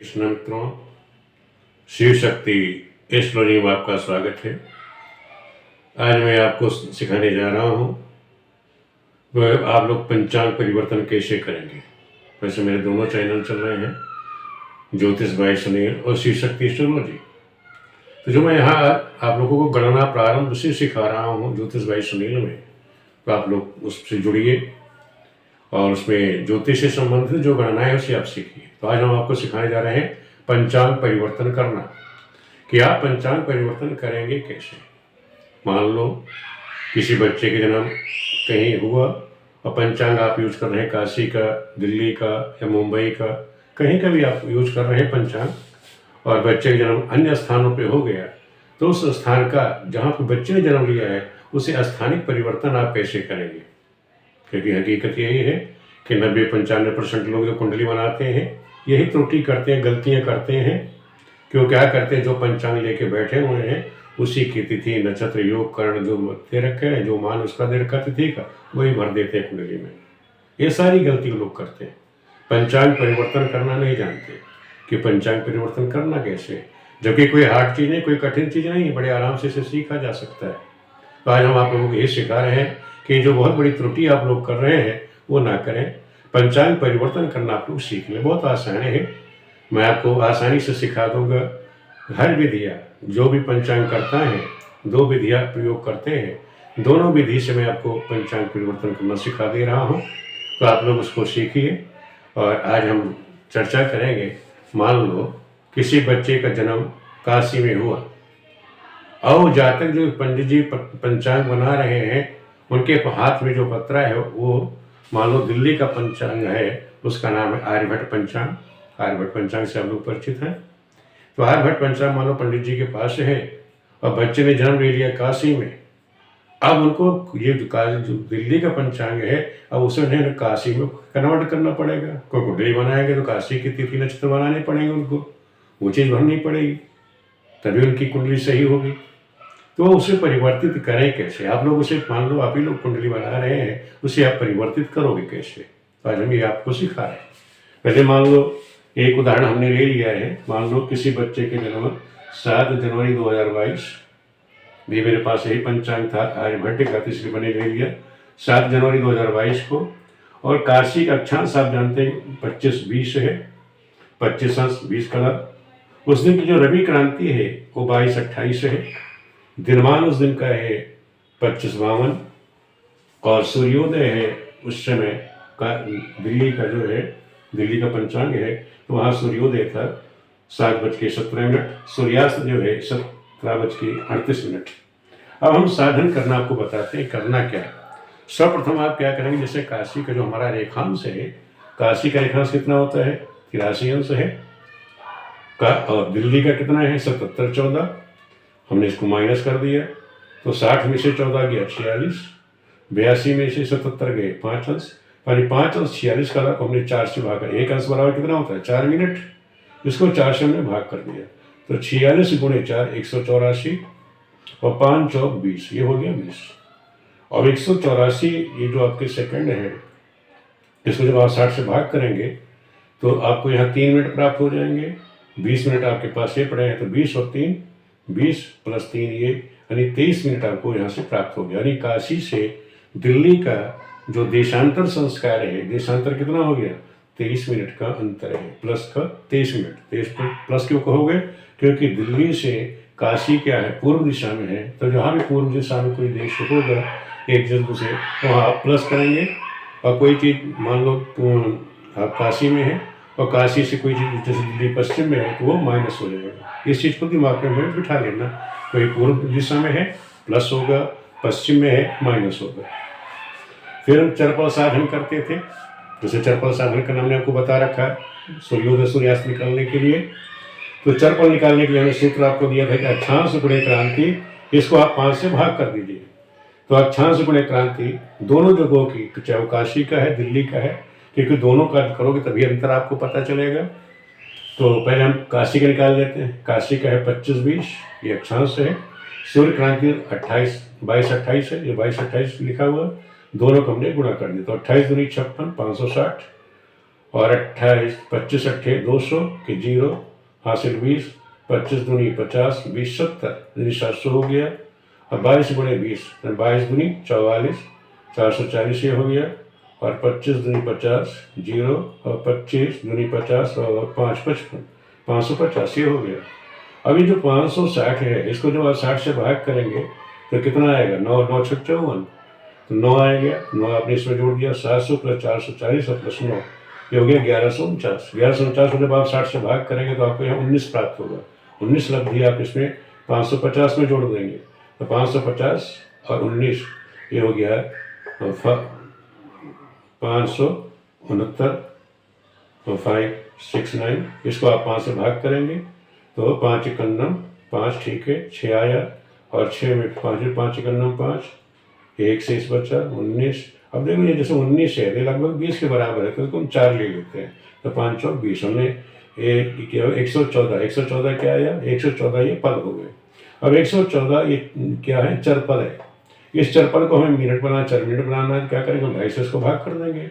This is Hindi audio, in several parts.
कृष्ण मित्रों, शिव शक्ति एस्ट्रोलॉजी में आपका स्वागत है। आज मैं आपको सिखाने जा रहा हूँ वह आप लोग पंचांग परिवर्तन कैसे करेंगे। वैसे मेरे दोनों चैनल चल रहे हैं, ज्योतिष भाई सुनील और शिव शक्ति एस्ट्रोलॉजी। तो जो मैं यहाँ आप लोगों को गणना प्रारंभ से सिखा रहा हूँ ज्योतिष भाई सुनील में, तो आप लोग उससे जुड़िए और उसमें ज्योतिष से संबंधित जो गणना है उसे आप सीखिए। तो आज हम आपको सिखाने जा रहे हैं पंचांग परिवर्तन करना कि आप पंचांग परिवर्तन करेंगे कैसे। मान लो किसी बच्चे के जन्म कहीं हुआ और पंचांग आप यूज कर रहे हैं काशी का, दिल्ली का या मुंबई का, कहीं का भी आप यूज कर रहे हैं पंचांग, और बच्चे का जन्म अन्य स्थानों पे हो गया, तो उस स्थान का जहाँ पे बच्चे ने जन्म लिया है उसे स्थानिक परिवर्तन आप कैसे करेंगे। क्योंकि हकीकत यही है कि 90-95% लोग जो कुंडली बनाते हैं यही त्रुटि करते हैं, गलतियां करते हैं। क्यों क्या करते हैं, जो पंचांग लेके बैठे हुए हैं उसी की तिथि नक्षत्र योग कर्ण जो दे रखे हैं, जो मान उसका दे रखा तिथि का, वही भर देते हैं कुंडली में। ये सारी गलती लोग करते हैं, पंचांग परिवर्तन करना नहीं जानते कि पंचांग परिवर्तन करना कैसे, जबकि कोई हार्ड चीज़ नहीं, कोई कठिन चीज़ नहीं, बड़े आराम से इसे सीखा जा सकता है। तो आज हम आप लोगों को ये सिखा रहे हैं कि जो बहुत बड़ी त्रुटि आप लोग कर रहे हैं वो ना करें, पंचांग परिवर्तन करना आप लोग सीख लें। बहुत आसान है, मैं आपको आसानी से सिखा दूंगा। हर विधियाँ जो भी पंचांग करता है, 2 विधियाँ प्रयोग करते हैं, दोनों विधि से मैं आपको पंचांग परिवर्तन करना सिखा दे रहा हूँ। तो आप लोग उसको सीखिए। और आज हम चर्चा करेंगे, मान लो किसी बच्चे का जन्म काशी में हुआ और जातक जो पंडित जी पंचांग बना रहे हैं उनके हाथ में जो पत्रा है वो मान लो दिल्ली का पंचांग है, उसका नाम है आर्यभट्ट पंचांग। आर्यभट्ट पंचांग से आप लोग परिचित हैं। तो आर्यभट्ट पंचांग मान लो पंडित जी के पास है और बच्चे ने जन्म ले लिया काशी में। अब उनको ये जो दिल्ली का पंचांग है अब उसे उन्हें काशी में कन्वर्ट करना पड़ेगा। कोई कुंडली बनाएंगे तो काशी की तिथि नक्षत्र बनाने पड़ेंगे, उनको वो चीज़ भरनी पड़ेगी, तभी उनकी कुंडली सही होगी। तो उसे परिवर्तित करें कैसे। आप लोग उसे मान लो आप ही लोग कुंडली बना रहे हैं, उसे आप परिवर्तित करोगे कैसे, तो आज हम ये आपको सिखा रहे हैं। पहले मान लो एक उदाहरण हमने ले लिया है। मान लो किसी बच्चे के जन्म 7 जनवरी 2022, भी मेरे पास यही पंचांग था आर्यभट्ट का, इसलिए मैंने ले लिया 7 जनवरी 2022 को। और काशी का अक्षांश आप जानते हैं 25-20 है, 25 अंश 20 कला। उस दिन की जो रवि क्रांति है वो 22-28 है। दिनमान उस दिन का है 25-52 और सूर्योदय है उस समय का दिल्ली का जो है, दिल्ली का पंचांग है तो वहाँ सूर्योदय था 7:17, सूर्यास्त जो है 17:38। अब हम साधन करना आपको बताते हैं, करना क्या है। सर्वप्रथम आप क्या करेंगे, जैसे काशी का जो हमारा रेखांश है, काशी का रेखांश कितना होता है 83 अंश है का, और दिल्ली का कितना है 77-14। हमने इसको माइनस कर दिया तो 60 में से 14 गया 46, 82 में से 77 गए 5 अंश, यानी 5 अंश 46 का को हमने 4 से भागा। 1 अंश बराबर कितना होता है 4 मिनट, इसको 4 से हमने भाग कर दिया तो 46 × 4 184 और 5 चौक 20, ये हो गया 20। और 184 ये जो आपके सेकंड है, इसको जब आप 60 से भाग करेंगे तो आपको यहाँ 3 मिनट प्राप्त हो जाएंगे। 20 मिनट आपके पास ये पड़े हैं तो 20 और 3 20 + 3 ये यानी 23 मिनट आपको यहाँ से प्राप्त हो गया। यानी काशी से दिल्ली का जो देशांतर संस्कार है, देशांतर कितना हो गया 23 मिनट का अंतर है, प्लस का 23 मिनट। 23 प्लस क्यों कहोगे, क्योंकि दिल्ली से काशी क्या है पूर्व दिशा में है, तो जहाँ भी पूर्व दिशा में कोई देश होगा एक जगह से तो वहाँ आप प्लस करेंगे। और कोई चीज़ मान लो आप काशी में है और काशी से कोई चीज़ जैसे दिल्ली पश्चिम में है तो वो माइनस हो जाएगा। इस चीज़ को दिमाग में बिठा लेना, कोई पूर्व दिशा में है प्लस होगा, पश्चिम में है माइनस होगा। फिर हम चरपल साधन करते थे, जैसे चरपल साधन का हमने आपको बता रखा है सूर्योदय सूर्यास्त निकालने के लिए। तो चरपल निकालने के लिए हमने सूत्र आपको दिया था कि अक्षांश × क्रांति, इसको आप 5 से भाग कर दीजिए। तो अक्षांश × क्रांति दोनों जगहों की, चाहे वो काशी का है दिल्ली का है, क्योंकि दोनों का करोगे तभी अंतर आपको पता चलेगा। तो पहले हम काशी का निकाल लेते हैं। काशी का है 25-20, ये अक्षांश है। सूर्य क्रांति 22-28 है, ये 22-28 लिखा हुआ, दोनों को हमने गुणा कर दिया तो 28 दूनी 56, 560 और 28 25 अट्ठे 200 के 0 हासिल 20, 25 दूनी 50, 20 70 700 हो गया। अब 22 गुणे 20 22 दूनी 44 440 ये हो गया। और 25 दूनी 50 0 और 25 दूनी 50 और 5 55 550 ये हो गया। अभी जो 560 है इसको जब आप 60 से भाग करेंगे तो कितना आएगा? 9 9 6 54, तो 9 आएगा। 9 आपने इसमें जोड़ दिया, 700 प्लस 440 और प्लस 9 ये हो गया 1149। 1149 को जब आप 60 से भाग करेंगे तो आपको यहाँ 19 प्राप्त होगा। 19 लब्धि आप इसमें 550 में जोड़ देंगे तो 550 और 19 ये हो गया 569 और 569। इसको आप 5 से भाग करेंगे तो 5 51 5 ठीक है 6 आया। और 6 में 5 51 5 1 से इस बचा 19। अब देखो ये जैसे 19 है लगभग 20 के बराबर है तो इसको हम 4 ले लेते हैं तो 5 और 20 हमने 114 क्या आया? 114 ये पद हो गए। अब 114 ये क्या है? चरपल है। इस चरपल को हमें मिनट बनाना 4 मिनट बनाना है, क्या करेंगे? 2.5 से इसको भाग कर देंगे।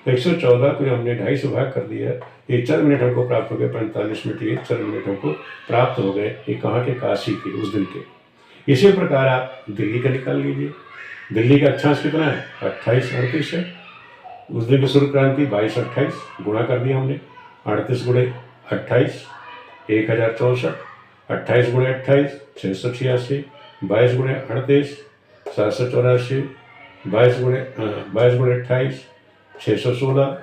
तो 114 को हमने 2.5 से भाग कर दिया, ये 4 मिनट हमको प्राप्त हो गए। 45 मिनट ये 4 मिनट हमको प्राप्त हो गए। ये कहाँ के? काशी के उस दिन के। इसी प्रकार आप दिल्ली का निकाल लीजिए। दिल्ली का अक्षांश कितना है? 28 38 है। उस दिन की सूर्य क्रांति 22 28 गुणा कर दिया हमने। 38 गुणे 28 1064, 28 गुणे 28 686, 22 गुणे 38 784, 22 गुणे 28 616।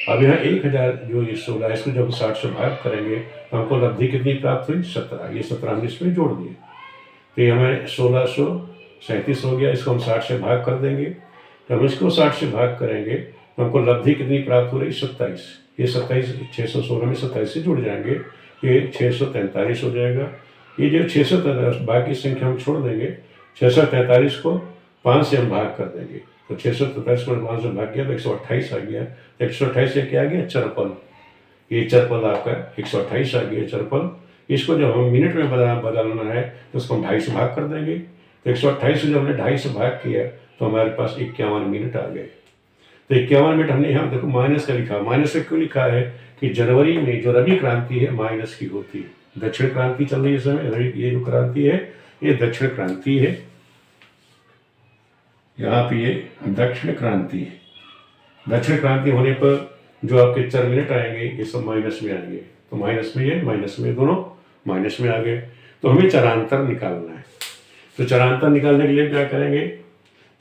अब यहाँ 1000 जो ये 16 है इसको जब 60 से भाग करेंगे तो हमको लब्धि कितनी प्राप्त हुई? 17। ये 17 हमने इसमें जोड़ दिए तो ये हमें 1637 हो गया। इसको हम 60 से भाग कर देंगे तो हम इसको 60 से भाग करेंगे तो हमको लब्धि कितनी प्राप्त हो रही? 27। ये 27 616 में 27 से जुड़ जाएंगे, ये 643 हो जाएगा। ये जो 643 बाकी संख्या हम छोड़ देंगे, 643 को 5 से हम भाग कर देंगे तो 643 को 5 से भाग किया तो 128 आ गया। 128 से क्या आ गया? चरपल। ये चरपल आपका 128 आ गया चरपल। इसको जब हम मिनट में बदलना है तो उसको हम 2.5 से भाग कर देंगे तो 128 से जब हमने 2.5 से भाग किया तो हमारे पास 51 मिनट आ गए। तो 51 मिनट हमने यहाँ देखो माइनस का लिखा। माइनस का क्यों लिखा है? कि जनवरी में जो रवि क्रांति है माइनस की होती है। दक्षिण क्रांति चल रही है इस समय, ये जो क्रांति है ये दक्षिण क्रांति है। यहाँ पे ये दक्षिण क्रांति है। दक्षिण क्रांति होने पर जो आपके 4 मिनट आएंगे ये सब माइनस में आएंगे। तो माइनस में ये माइनस में दोनों माइनस में आ गए। तो हमें चरांतर निकालना है। तो चरांतर निकालने के लिए क्या करेंगे?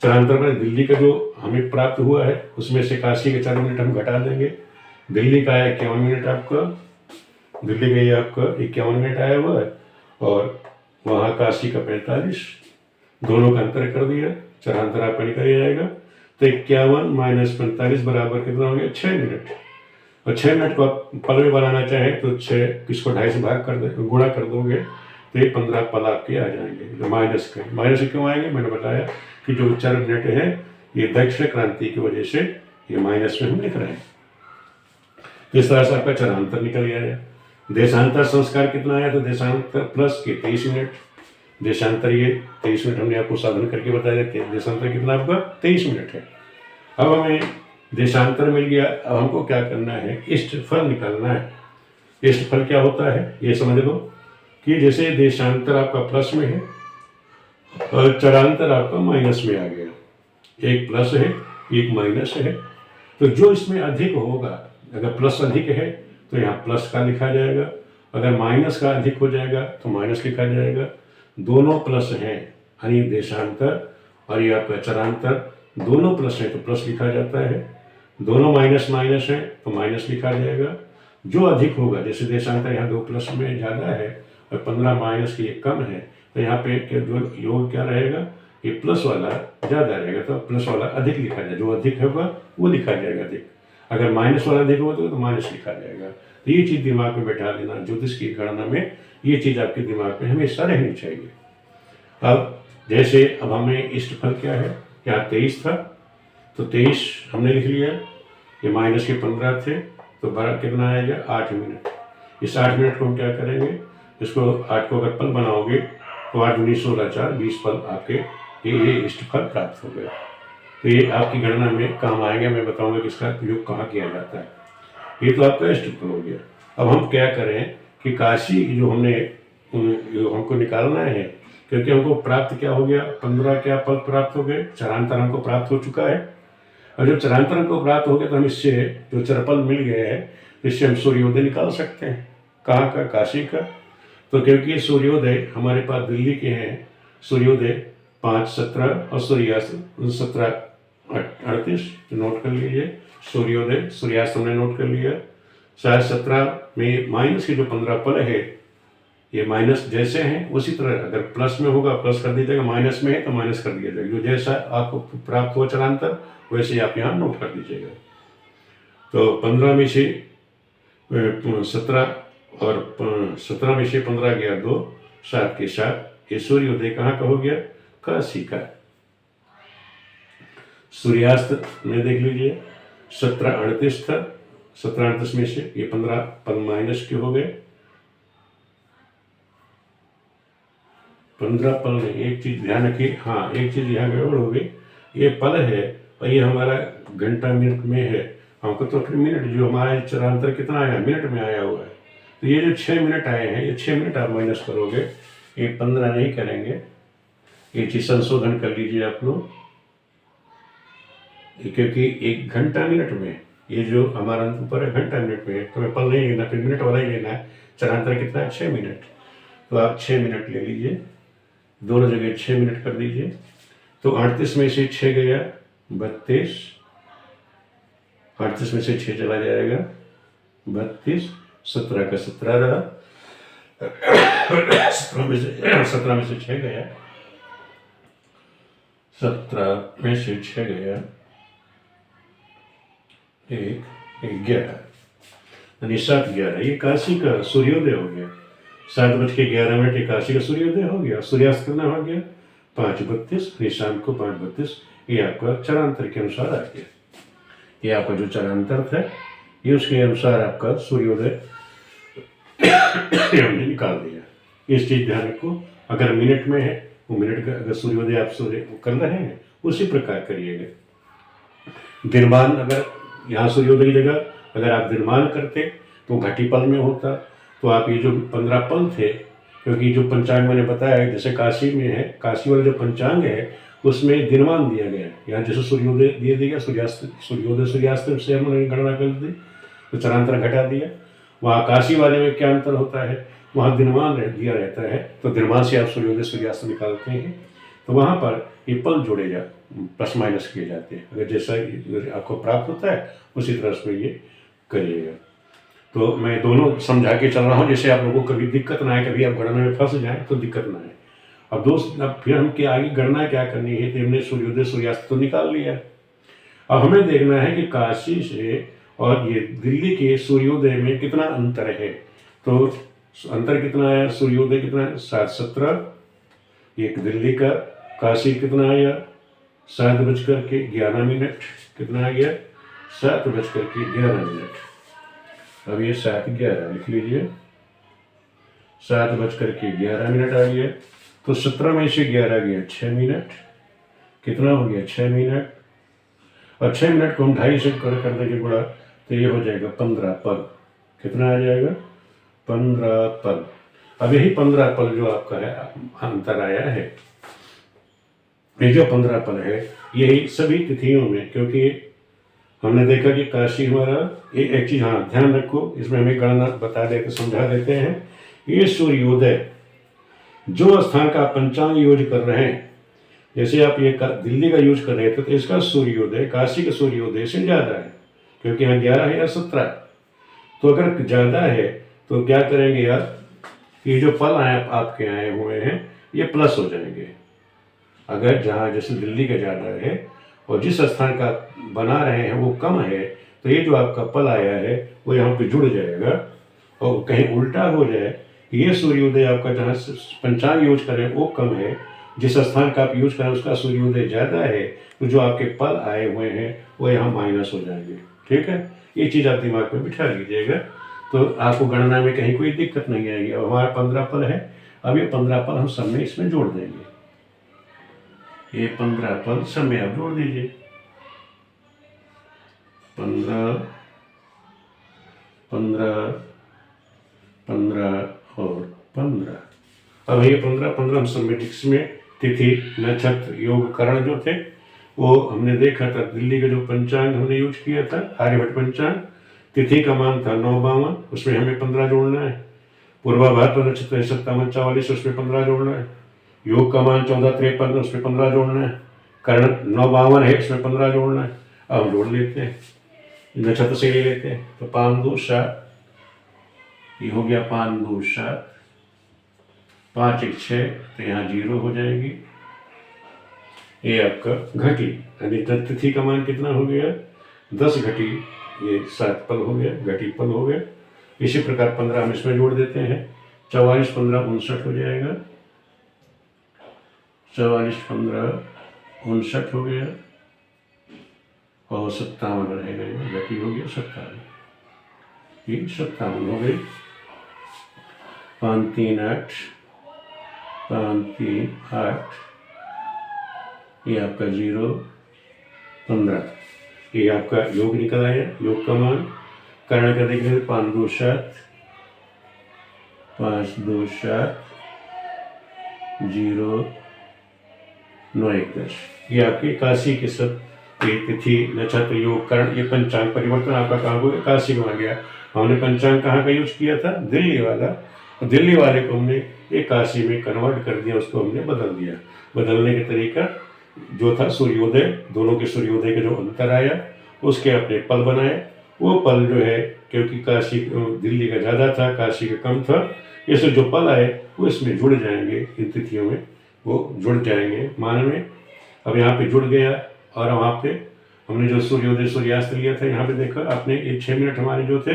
चरांतर में दिल्ली का जो हमें प्राप्त हुआ है उसमें से काशी के 4 मिनट हम घटा देंगे। दिल्ली का है 51 मिनट आपका, दिल्ली का ये आपका 51 मिनट आया हुआ है और वहाँ काशी का 45, दोनों का अंतर कर दिया। चरांतर आपका निकल जाएगा तो 51 माइनस 45 बराबर कितना हो गया? 6 मिनट। और 6 मिनट को आप पल में बनाना चाहें तो 6 किसको 2.5 से भाग कर दे गुणा कर दोगे तो ये 15 पल आपके आ जाएंगे। तो माइनस से क्यों आएंगे? मैंने बताया कि जो 4 मिनट है ये दक्षिण क्रांति की वजह से ये माइनस में हम लिख रहे हैं। इस तरह से आपका चरांतर निकल गया है। देशांतर संस्कार कितना आया? तो देशांतर प्लस के 23 मिनट। देशांतर ये 23 मिनट हमने आपको साधन करके बताया। देशांतर कितना आपका? 23 मिनट है। अब हमें देशांतर मिल गया। अब हमको क्या करना है? इष्टफल निकालना है। इष्टफल क्या होता है ये समझ लो कि जैसे देशांतर आपका प्लस में है और चरांतर आपका माइनस में आ गया। एक प्लस है एक माइनस है, तो जो इसमें अधिक होगा, अगर प्लस अधिक है तो यहाँ प्लस का लिखा जाएगा, अगर माइनस का अधिक हो जाएगा तो माइनस लिखा जाएगा। दोनों प्लस हैं यानी देशांतर और ये आपका चरांतर दोनों प्लस है तो प्लस लिखा जाता है, दोनों माइनस माइनस है तो माइनस लिखा जाएगा। जो अधिक होगा, जैसे देशांतर यहाँ 2 प्लस में ज़्यादा है और 15 माइनस की कम है तो यहाँ पे जो योग क्या रहेगा? ये प्लस वाला ज़्यादा रहेगा तो प्लस वाला अधिक लिखा जाएगा। जो अधिक होगा वो लिखा जाएगा अधिक। अगर माइनस वाला अधिक होगा तो माइनस लिखा जाएगा। तो ये चीज़ दिमाग में बैठा लेना। ज्योतिष की गणना में ये चीज़ आपके दिमाग में हमेशा रहनी चाहिए। अब जैसे अब हमें इष्टफल क्या है? यहाँ 23 था तो 23 हमने लिख लिया। ये माइनस के 15 थे तो बड़ा कितना आएगा? 8 मिनट। इस 8 मिनट को हम क्या करेंगे? इसको 8 को अगर पल बनाओगे तो 8 19 16 4 20 पल आपके ये इष्टफल प्राप्त हो गए। तो ये आपकी गणना में काम आएंगे। मैं बताऊंगा कि इसका उपयोग कहाँ किया जाता है। ये तो आपका इष्टफल हो गया। अब हम क्या करें कि काशी जो हमको निकालना है, क्योंकि हमको प्राप्त क्या हो गया, 15 क्या पद प्राप्त हो गए, चरांतर हमको प्राप्त हो चुका है। और जब चरांतर हमको प्राप्त हो गया तो हम इससे जो चरपल मिल गए हैं, इससे हम सूर्योदय निकाल सकते हैं। कहाँ का? काशी का। तो क्योंकि सूर्योदय हमारे पास दिल्ली के हैं, सूर्योदय 5:17 और सूर्यास्त 17:38, नोट कर लीजिए। सूर्योदय सूर्यास्त हमने नोट कर लिया। 17 में माइनस के जो 15 पल है, ये माइनस जैसे हैं उसी तरह, अगर प्लस में होगा प्लस कर दीजिएगा, माइनस में है तो माइनस कर दिया जाएगा। जो जैसा आपको प्राप्त हो चलांतर वैसे ही आप यहाँ नोट कर दीजिएगा। तो 15 में से 17 और 17 में से 15 गया 2, 7 के 7। ये सूर्योदय कहाँ का हो गया? काशी का। सूर्यास्त में देख लीजिए 17:38 था, 17:38 में से ये 15 पल माइनस के हो गए। 15 पल में एक चीज ध्यान रखिए, हाँ एक चीज यहाँ गड़बड़ हो गई, ये पल है और ये हमारा घंटा मिनट में है। हमको तो फिर मिनट, जो हमारा चरांतर कितना आया, मिनट में आया हुआ है। तो ये जो 6 मिनट आए हैं, ये 6 मिनट आप माइनस करोगे, ये 15 नहीं करेंगे। ये चीज संशोधन कर लीजिए आप लोग, क्योंकि एक घंटा मिनट में, ये जो हमारा ऊपर है घंटा मिनट में है, तो हमें पल नहीं लेना, फिर मिनट वाला ही लेना है। चरांतर कितना है? 6 मिनट। तो आप 6 मिनट ले लीजिए, दोनों जगह 6 मिनट कर दीजिए। तो 38 में से 6 गया 32, 38 में से 6 चला जाएगा 32, 17 का 17 रहा, 17 में से 6 गया, 17 में से 6 गया 11, यानी 7:11। ये काशी का सूर्योदय हो गया। 7:11 काशी का सूर्योदय हो गया। सूर्यास्त कितना हो गया? 5:32, शाम को 5:32। ये आपका चरांतर के अनुसार आ गया। ये आपका जो चरांतर था, ये उसके अनुसार आपका सूर्योदय हमने निकाल दिया। इस चीज ध्यान रखो, अगर मिनट में है वो मिनट का, अगर सूर्योदय आप कर रहे हैं उसी प्रकार करिएगा। दिनमान, अगर यहाँ सूर्योदय की जगह अगर आप दिनमान करते तो घटी पल में होता, तो आप ये जो 15 पल थे, क्योंकि जो पंचांग मैंने बताया जैसे काशी में है, काशी वाला जो पंचांग है उसमें दिनमान दिया गया है। यहाँ जैसे सूर्योदय दिया गया, सूर्योदय सूर्यास्त से हमने गणना कर दी, तो चरांतर घटा दिया। वहाँ काशी वाले में क्या अंतर होता है, वहाँ दिनमान दिया रहता है, तो दिनमान से आप सूर्योदय सूर्यास्त निकालते हैं, तो वहाँ पर ये पल जोड़े प्लस माइनस किए जाते हैं। अगर जैसा आपको प्राप्त होता है उसी तरह उसमें ये करिएगा। तो मैं दोनों समझा के चल रहा हूँ, जैसे आप लोगों को कभी दिक्कत ना आए, कभी आप गणना में फंस जाएं तो दिक्कत ना आए। अब दोस्त, अब फिर हम क्या आगे गणना क्या करनी है, तो हमने सूर्योदय सूर्यास्त तो निकाल लिया। अब हमें देखना है कि काशी से और ये दिल्ली के सूर्योदय में कितना अंतर है। तो अंतर कितना है, सूर्योदय कितना है 7:17, एक दिल्ली का, काशी कितना आया 7:11। कितना आ गया 7:11। अब ये 7:11 लिख लीजिए, 7:11 आ गया। तो 17 में से 11 गया 6 मिनट, कितना हो गया 6 मिनट, और 6 मिनट को हम 2.5 से कर देंगे गुणा, तो ये हो जाएगा 15 पल। कितना आ जाएगा 15 पल। अब यही 15 पल जो आपका है अंतर आया है, ये जो 15 पल है यही सभी तिथियों में, क्योंकि हमने देखा कि काशी हमारा, एक चीज हाँ ध्यान रखो, इसमें हमें गणना बता देते, समझा देते हैं। ये सूर्योदय जो स्थान का पंचांग यूज कर रहे हैं, जैसे आप ये दिल्ली का यूज कर रहे थे, तो इसका सूर्योदय काशी के सूर्योदय से ज्यादा है, क्योंकि यहाँ 11 है या 17। तो अगर ज्यादा है तो क्या करेंगे यार, ये जो पल आए आपके आए हुए हैं ये प्लस हो जाएंगे। अगर जहाँ जैसे दिल्ली का ज्यादा है और जिस स्थान का बना रहे हैं वो कम है, तो ये जो आपका पल आया है वो यहाँ पे जुड़ जाएगा। और कहीं उल्टा हो जाए, ये सूर्योदय आपका जहाँ पंचांग यूज करें वो कम है, जिस स्थान का आप यूज करें उसका सूर्योदय ज़्यादा है, तो जो आपके पल आए हुए हैं वो यहाँ माइनस हो जाएंगे। ठीक है, ये चीज़ आप दिमाग में बिठा लीजिएगा, तो आपको गणना में कहीं कोई दिक्कत नहीं आएगी। अब हमारा 15 पल है, अब ये 15 पल हम सब में इसमें जोड़ देंगे। ये 15 पल सब में आप जोड़ दीजिए, 15 15, 15 और 15। अब ये 15 हम मैथमेटिक्स में तिथि नक्षत्र योग करण जो थे वो हमने देखा था। दिल्ली का जो पंचांग हमने यूज किया था आर्यभट्ट पंचांग, तिथि का मान था 9-52, उसमें हमें 15 जोड़ना है। पूर्वाभाद्र नक्षत्र है 57-44, उसमें 15 जोड़ना है। योग का मान 14-53, उसमें 15 जोड़ना है। कर्ण 9-52 है, उसमें 15 जोड़ना है। अब हम जोड़ लेते हैं, नक्षत्र से ले लेते हैं। तो 5 2 7, ये हो गया 5 2 7, 5 1 6, तो यहाँ 0 हो जाएगी। ये आपका घटी, यानी तिथि का मान कितना हो गया 10 घटी, ये 7 पल हो गया, घटी पल हो गया। इसी प्रकार 15 हम इसमें जोड़ देते हैं, 44 15 59 हो जाएगा, 44 15 59 हो गया, और 57 रहेगा, घटी हो गया 57, ये 57 हो गई। 5 3 8, 5 3 8, ये आपका 0 15, ये आपका योग निकल आया, योग का मान। कर्ण का देखेंगे 5 2 7, 5 2 7, 0 9 1 10, ये आपके काशी के सब तिथि नक्षत्र योग कर्ण, ये पंचांग परिवर्तन आपका कहाँ हो गया, काशी में आ गया। हमने पंचांग कहाँ का यूज किया था, दिल्ली वाला, और दिल्ली वाले को हमने एक काशी में कन्वर्ट कर दिया, उसको हमने बदल दिया। बदलने का तरीका जो था सूर्योदय, दोनों के सूर्योदय का जो अंतर आया उसके अपने पल बनाए। वो पल जो है क्योंकि काशी दिल्ली का ज़्यादा था, काशी का कम था, इससे जो पल आए वो इसमें जुड़ जाएंगे, इन तिथियों में वो जुड़ जाएंगे मान में। अब यहाँ पे जुड़ गया, और वहाँ पे हमने जो सूर्योदय सूर्यास्त लिया था, यहाँ पे देखा आपने, ये 6 मिनट हमारे जो थे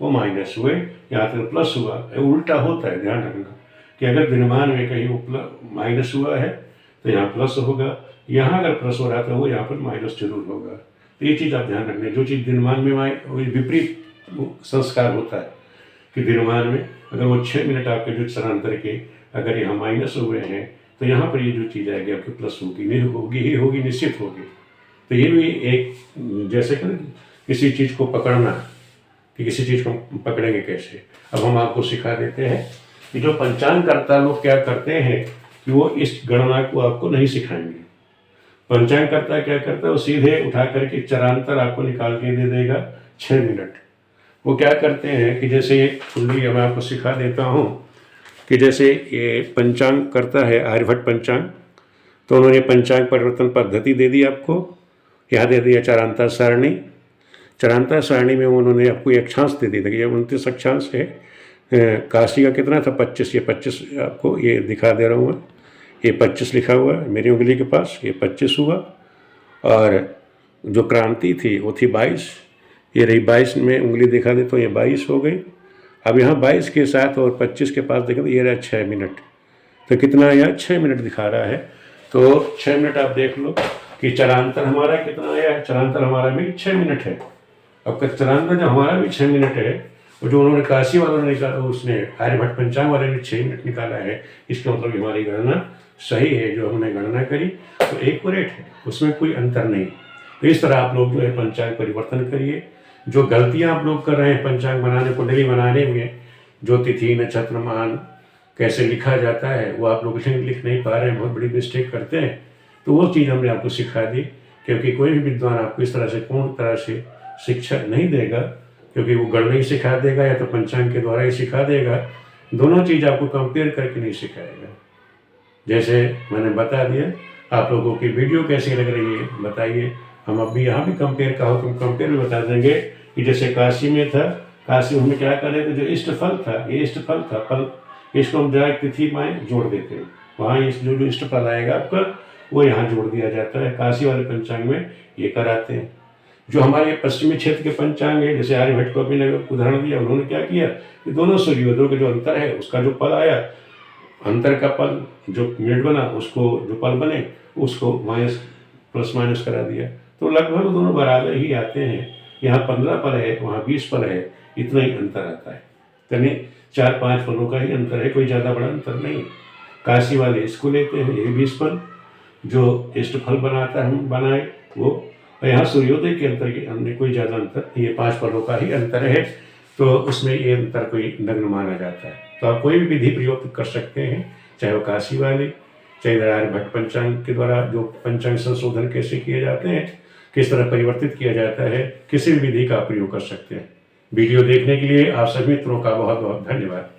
वो माइनस हुए, यहाँ तक प्लस हुआ। उल्टा होता है, ध्यान रखना कि अगर दिनमान में कहीं वो माइनस हुआ है तो यहाँ प्लस होगा, यहाँ अगर प्लस हो रहा था वो यहाँ पर माइनस जरूर होगा। तो ये चीज़ आप ध्यान रखना, जो चीज़ दिनमान में विपरीत संस्कार होता है कि दिनमान में अगर वो 6 मिनट आपके जो चरांतर के अगर यहाँ माइनस हुए हैं तो यहाँ पर ये जो चीज़ आएगी आपकी प्लस होगी, नहीं होगी ही होगी, निश्चित होगी। तो ये भी एक जैसे कि किसी चीज़ को पकड़ना, कि किसी चीज़ को पकड़ेंगे कैसे। अब हम आपको सिखा देते हैं कि जो पंचांगकर्ता लोग क्या करते हैं कि वो इस गणना को आपको नहीं सिखाएंगे। पंचांगकर्ता क्या करता है, वो सीधे उठा करके चरांतर आपको निकाल के दे देगा 6 मिनट। वो क्या करते हैं कि जैसे ये कुंडली मैं आपको सिखा देता हूँ कि जैसे ये पंचांग करता है आर्यभट्ट पंचांग, तो उन्होंने पंचांग परिवर्तन पद्धति दे दी आपको, यहाँ दे दिया चरांतर सारणी। चरांतर सारणी में उन्होंने आपको एक अक्षांश दे दी थी, ये 29 अक्षांश है। काशी का कितना था 25, ये 25 आपको ये दिखा दे रहा हूँ मैं, ये 25 लिखा हुआ है मेरी उंगली के पास, ये 25 हुआ। और जो क्रांति थी वो थी 22, ये रही 22 में उंगली दिखा दे तो ये 22 हो गई। अब यहाँ 22 के साथ और 25 के पास देखें तो ये रहा 6 मिनट, तो कितना आया 6 मिनट दिखा रहा है। तो 6 मिनट आप देख लो कि चरांतर हमारा कितना आया है, चरांतर हमारा भी 6 मिनट है। अब चरांतर जो हमारा भी 6 मिनट है, और जो उन्होंने काशी वालों ने निकाला, उसने आर्यभट्ट पंचांग वाले ने 6 मिनट निकाला है, इसका मतलब हमारी गणना सही है। जो हमने गणना करी तो एक्यूरेट है, उसमें कोई अंतर नहीं। तो इस तरह आप लोग जो है पंचांग परिवर्तन करिए। जो गलतियां आप लोग कर रहे हैं पंचांग बनाने, कुंडली बनाने में, जो तिथि नक्षत्र मान कैसे लिखा जाता है वो आप लोग लिख नहीं पा रहे हैं, बहुत बड़ी मिस्टेक करते हैं। तो वो चीज़ हमने आपको सिखा दी, क्योंकि कोई भी विद्वान आपको इस तरह से पूर्ण तरह से शिक्षा नहीं देगा, क्योंकि वो गणना ही सिखा देगा या तो पंचांग के द्वारा ही सिखा देगा, दोनों चीज़ आपको कंपेयर करके नहीं सिखाएगा। जैसे मैंने बता दिया, आप लोगों की वीडियो कैसी लग रही है बताइए, हम अभी यहाँ भी कंपेयर का हो तो कंपेयर भी बता देंगे कि जैसे काशी में था, काशी में क्या कर रहे थे, जो इष्ट फल था, ये इष्ट फल था, फल इसको हम डायरेक्ट तिथि में जोड़ देते हैं, वहाँ इस जो इष्ट फल आएगा आपका वो यहाँ जोड़ दिया जाता है। काशी वाले पंचांग में ये कराते हैं। जो हमारे पश्चिमी क्षेत्र के पंचांग है, जैसे आर्यभट्ट को अभी उदाहरण दिया, उन्होंने क्या किया कि दोनों सूर्योदयों के जो अंतर है उसका जो पल आया, अंतर का पल जो मिनट बना, उसको जो पल बने उसको माइनस प्लस माइनस करा दिया, तो लगभग दोनों बराबर ही आते हैं। यहाँ 15 पल है, वहाँ 20 पल है, इतना ही अंतर आता है। यानी 4-5 पलों का ही अंतर है, कोई ज़्यादा बड़ा अंतर नहीं। काशी वाले इसको लेते हैं, ये 20 पल जो इष्ट फल बनाता है हम बनाए वो, और यहाँ सूर्योदय के अंतर के हमने कोई ज़्यादा अंतर, ये 5 पलों का ही अंतर है। तो उसमें ये अंतर कोई नग्न माना जाता है। तो आप कोई भी विधि प्रयोग कर सकते हैं, चाहे वो काशी वाले, चाहे आर्यभट्ट पंचांग के द्वारा जो पंचांग संशोधन कैसे किए जाते हैं, किस तरह परिवर्तित किया जाता है, किसी भी विधि का प्रयोग कर सकते हैं। वीडियो देखने के लिए आप सभी मित्रों का बहुत बहुत धन्यवाद।